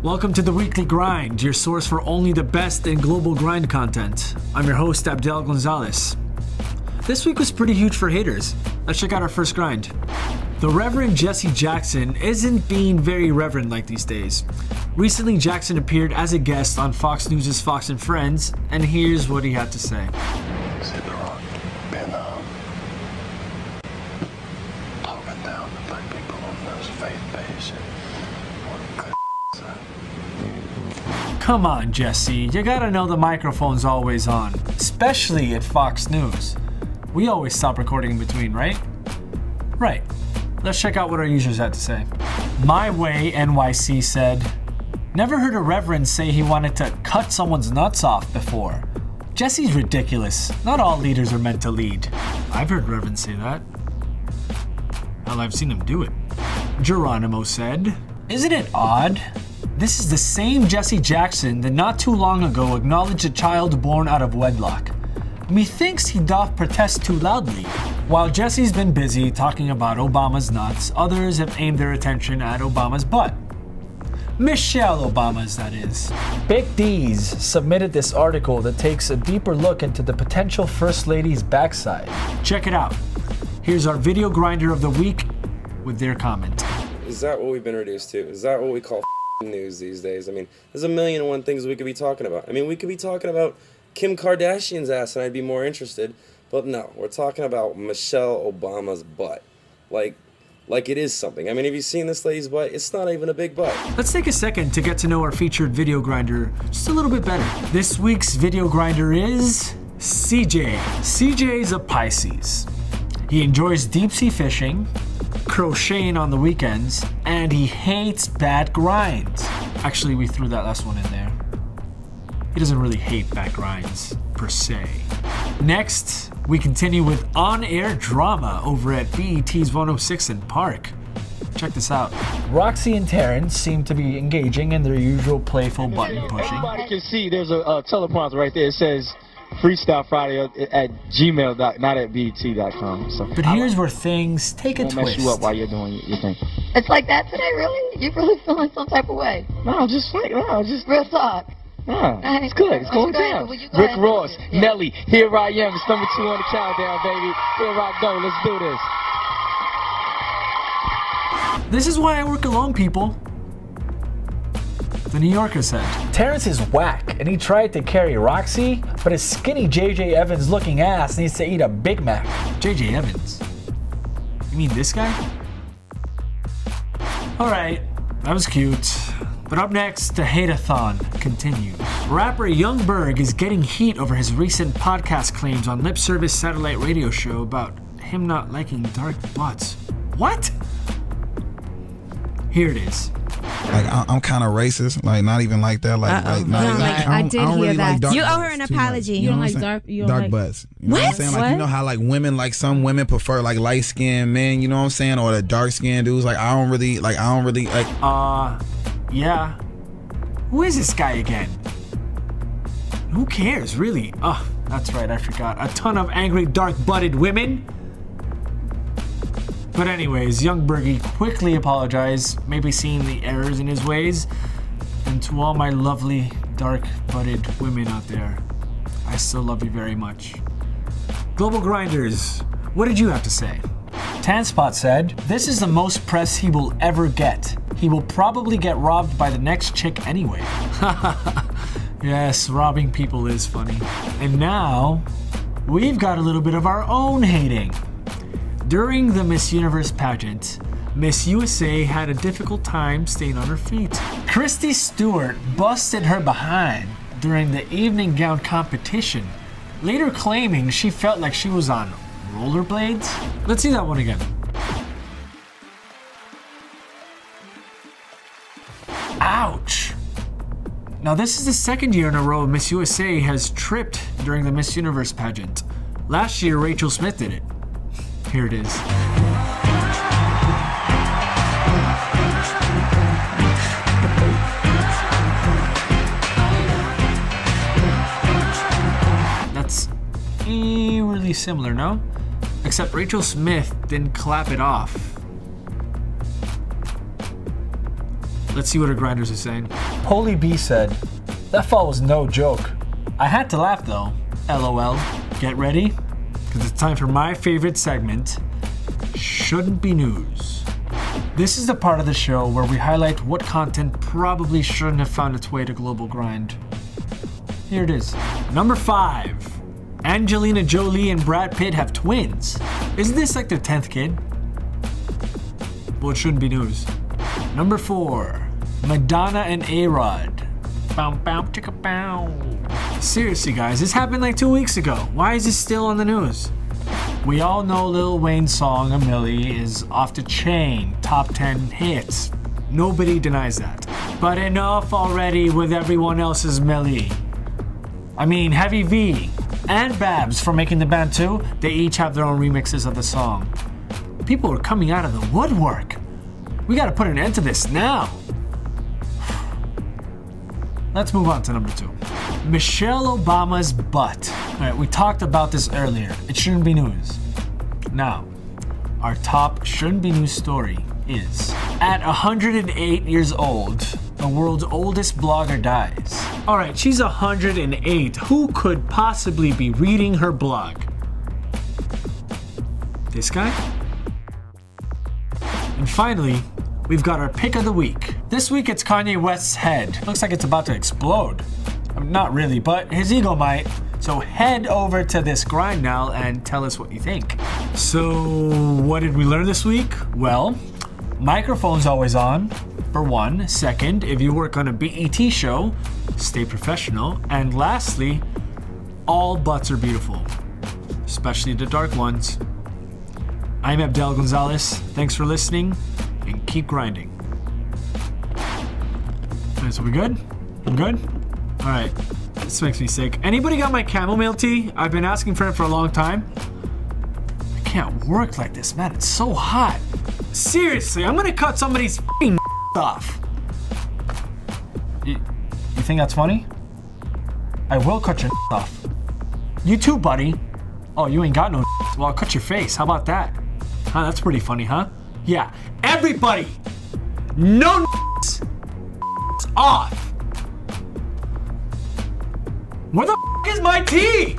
Welcome to the Weekly Grind, your source for only the best in global grind content. I'm your host, Abdel Gonzalez. This week was pretty huge for haters. Let's check out our first grind. The Reverend Jesse Jackson isn't being very reverend like these days. Recently, Jackson appeared as a guest on Fox News' Fox and Friends, and here's what he had to say. Come on, Jesse, you gotta know the microphone's always on, especially at Fox News. We always stop recording in between, right? Right. Let's check out what our users had to say. My Way NYC said, never heard a reverend say he wanted to cut someone's nuts off before. Jesse's ridiculous. Not all leaders are meant to lead. I've heard reverends say that. Hell, I've seen him do it. Geronimo said, isn't it odd? This is the same Jesse Jackson that not too long ago acknowledged a child born out of wedlock. Methinks he doth protest too loudly. While Jesse's been busy talking about Obama's nuts, others have aimed their attention at Obama's butt. Michelle Obama's, that is. Big D's submitted this article that takes a deeper look into the potential First Lady's backside. Check it out. Here's our video grinder of the week with their comment. Is that what we've been reduced to? Is that what we call news these days? I mean, there's a million and one things we could be talking about. I mean, we could be talking about Kim Kardashian's ass and I'd be more interested. But no, we're talking about Michelle Obama's butt. Like it is something. I mean, have you seen this lady's butt? It's not even a big butt. Let's take a second to get to know our featured video grinder just a little bit better. This week's video grinder is CJ. CJ's a Pisces. He enjoys deep sea fishing, crocheting on the weekends, and he hates bad grinds. Actually, we threw that last one in there. He doesn't really hate bad grinds, per se. Next, we continue with on-air drama over at BET's 106 in Park. Check this out. Roxy and Terrence seem to be engaging in their usual playful button pushing. Everybody can see there's a teleprompter right there. It says Freestyle Friday at Gmail, not at BET.com. So, but here's where things take a twist. Mess you up while you're doing your thing. It's like that today, really? You really feeling some type of way? No, just real talk. No, it's good. It's going down. Rick Ross, yeah. Nelly, here I am. It's number 2 on the countdown, baby. Here I go. Let's do this. This is why I work alone, people. The New Yorker said. Terrence is whack, and he tried to carry Roxy, but his skinny J.J. Evans looking ass needs to eat a Big Mac. J.J. Evans? You mean this guy? Alright, that was cute. But up next, the hate-a-thon continues. Rapper Young Berg is getting heat over his recent podcast claims on Lip Service satellite radio show about him not liking dark butts. What? Here it is. Like, I'm kind of racist. Like, not even like that. I did hear really that. Like you owe her an apology. You don't like dark butts. You know what I'm saying? Like, you know how like women, like some women prefer like light skinned men. You know what I'm saying? Or the dark skinned dudes. Like, I don't really like. Yeah. Who is this guy again? Who cares, really? Oh, that's right, I forgot. A ton of angry, dark-butted women? But anyways, Young Bergie quickly apologized, maybe seeing the errors in his ways. And to all my lovely, dark-butted women out there, I still love you very much. Global Grinders, what did you have to say? Tanspot said, this is the most press he will ever get. He will probably get robbed by the next chick anyway. Yes, robbing people is funny. And now, we've got a little bit of our own hating. During the Miss Universe pageant, Miss USA had a difficult time staying on her feet. Christy Stewart busted her behind during the evening gown competition, later claiming she felt like she was on rollerblades. Let's see that one again. Ouch! Now this is the second year in a row Miss USA has tripped during the Miss Universe pageant. Last year, Rachel Smith did it. Here it is. That's eerily similar, no? Except Rachel Smith didn't clap it off. Let's see what her grinders are saying. Holy B said, that fall was no joke. I had to laugh though. LOL. Get ready, because it's time for my favorite segment, Shouldn't Be News. This is the part of the show where we highlight what content probably shouldn't have found its way to Global Grind. Here it is. Number 5. Angelina Jolie and Brad Pitt have twins. Isn't this like their 10th kid? Well, it shouldn't be news. Number 4. Madonna and A-Rod. Bow, bow, chicka, bow. Seriously, guys, this happened like 2 weeks ago. Why is this still on the news? We all know Lil Wayne's song, A Milli, is off the chain, top 10 hits. Nobody denies that. But enough already with everyone else's Milli. I mean, Heavy V and Babs from Making the Band 2, they each have their own remixes of the song. People are coming out of the woodwork. We gotta put an end to this now. Let's move on to number 2. Michelle Obama's butt. Alright, we talked about this earlier. It shouldn't be news. Now, our top shouldn't be news story is, at 108 years old, the world's oldest blogger dies. Alright, she's 108. Who could possibly be reading her blog? This guy? And finally, we've got our pick of the week. This week it's Kanye West's head. Looks like it's about to explode. Not really, but his ego might. So head over to this grind now and tell us what you think. So what did we learn this week? Well, microphone's always on, for one. Second, if you work on a BET show, stay professional. And lastly, all butts are beautiful, especially the dark ones. I'm Abdel Gonzalez. Thanks for listening and keep grinding. Alright, so we good? I'm good? Alright, this makes me sick. Anybody got my chamomile tea? I've been asking for it for a long time. I can't work like this, man. It's so hot. Seriously, I'm gonna cut somebody's f***ing off. You think that's funny? I will cut your off. You too, buddy. Oh, you ain't got no. Well, I'll cut your face. How about that? Huh, that's pretty funny, huh? Yeah, everybody, no off. Where the is my tea?